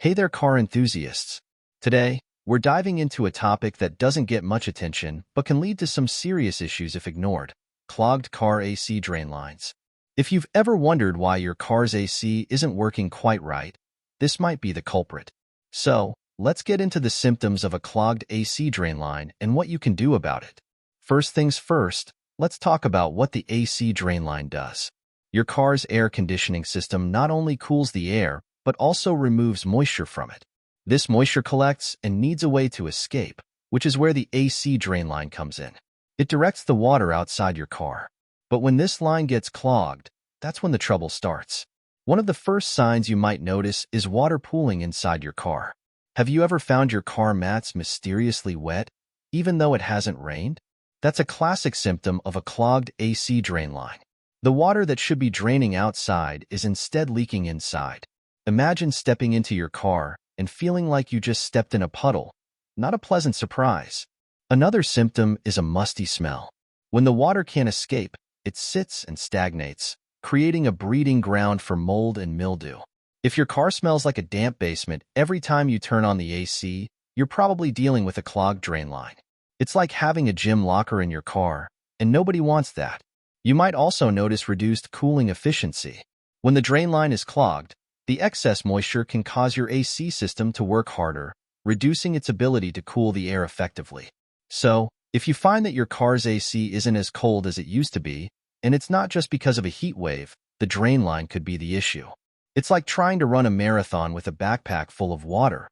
Hey there, car enthusiasts. Today, we're diving into a topic that doesn't get much attention but can lead to some serious issues if ignored: clogged car AC drain lines. If you've ever wondered why your car's AC isn't working quite right, this might be the culprit. So, let's get into the symptoms of a clogged AC drain line and what you can do about it. First things first, let's talk about what the AC drain line does. Your car's air conditioning system not only cools the air, but also removes moisture from it. This moisture collects and needs a way to escape, which is where the AC drain line comes in. It directs the water outside your car. But when this line gets clogged, that's when the trouble starts. One of the first signs you might notice is water pooling inside your car. Have you ever found your car mats mysteriously wet, even though it hasn't rained? That's a classic symptom of a clogged AC drain line. The water that should be draining outside is instead leaking inside. Imagine stepping into your car and feeling like you just stepped in a puddle. Not a pleasant surprise. Another symptom is a musty smell. When the water can't escape, it sits and stagnates, creating a breeding ground for mold and mildew. If your car smells like a damp basement every time you turn on the AC, you're probably dealing with a clogged drain line. It's like having a gym locker in your car, and nobody wants that. You might also notice reduced cooling efficiency. When the drain line is clogged, the excess moisture can cause your AC system to work harder, reducing its ability to cool the air effectively. So, if you find that your car's AC isn't as cold as it used to be, and it's not just because of a heat wave, the drain line could be the issue. It's like trying to run a marathon with a backpack full of water.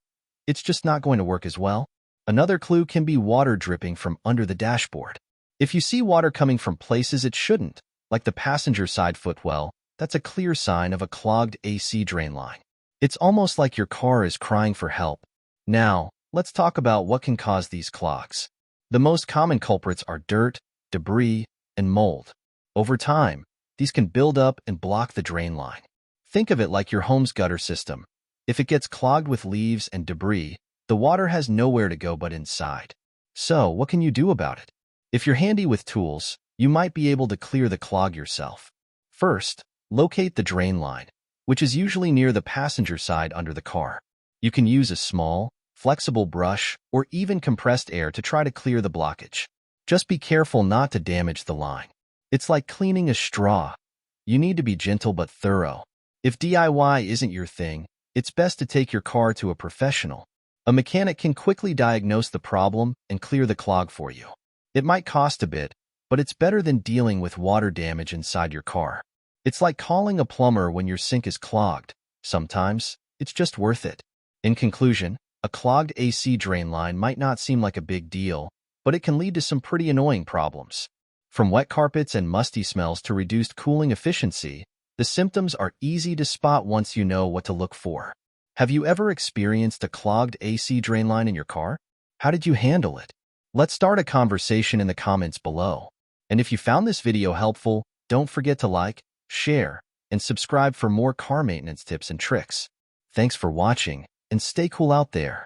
It's just not going to work as well. Another clue can be water dripping from under the dashboard. If you see water coming from places it shouldn't, like the passenger side footwell, that's a clear sign of a clogged AC drain line. It's almost like your car is crying for help. Now, let's talk about what can cause these clogs. The most common culprits are dirt, debris, and mold. Over time, these can build up and block the drain line. Think of it like your home's gutter system. If it gets clogged with leaves and debris, the water has nowhere to go but inside. So, what can you do about it? If you're handy with tools, you might be able to clear the clog yourself. First, locate the drain line, which is usually near the passenger side under the car. You can use a small, flexible brush or even compressed air to try to clear the blockage. Just be careful not to damage the line. It's like cleaning a straw. You need to be gentle but thorough. If DIY isn't your thing, it's best to take your car to a professional. A mechanic can quickly diagnose the problem and clear the clog for you. It might cost a bit, but it's better than dealing with water damage inside your car. It's like calling a plumber when your sink is clogged. Sometimes, it's just worth it. In conclusion, a clogged AC drain line might not seem like a big deal, but it can lead to some pretty annoying problems. From wet carpets and musty smells to reduced cooling efficiency, the symptoms are easy to spot once you know what to look for. Have you ever experienced a clogged AC drain line in your car? How did you handle it? Let's start a conversation in the comments below. And if you found this video helpful, don't forget to like, share, and subscribe for more car maintenance tips and tricks. Thanks for watching, and stay cool out there.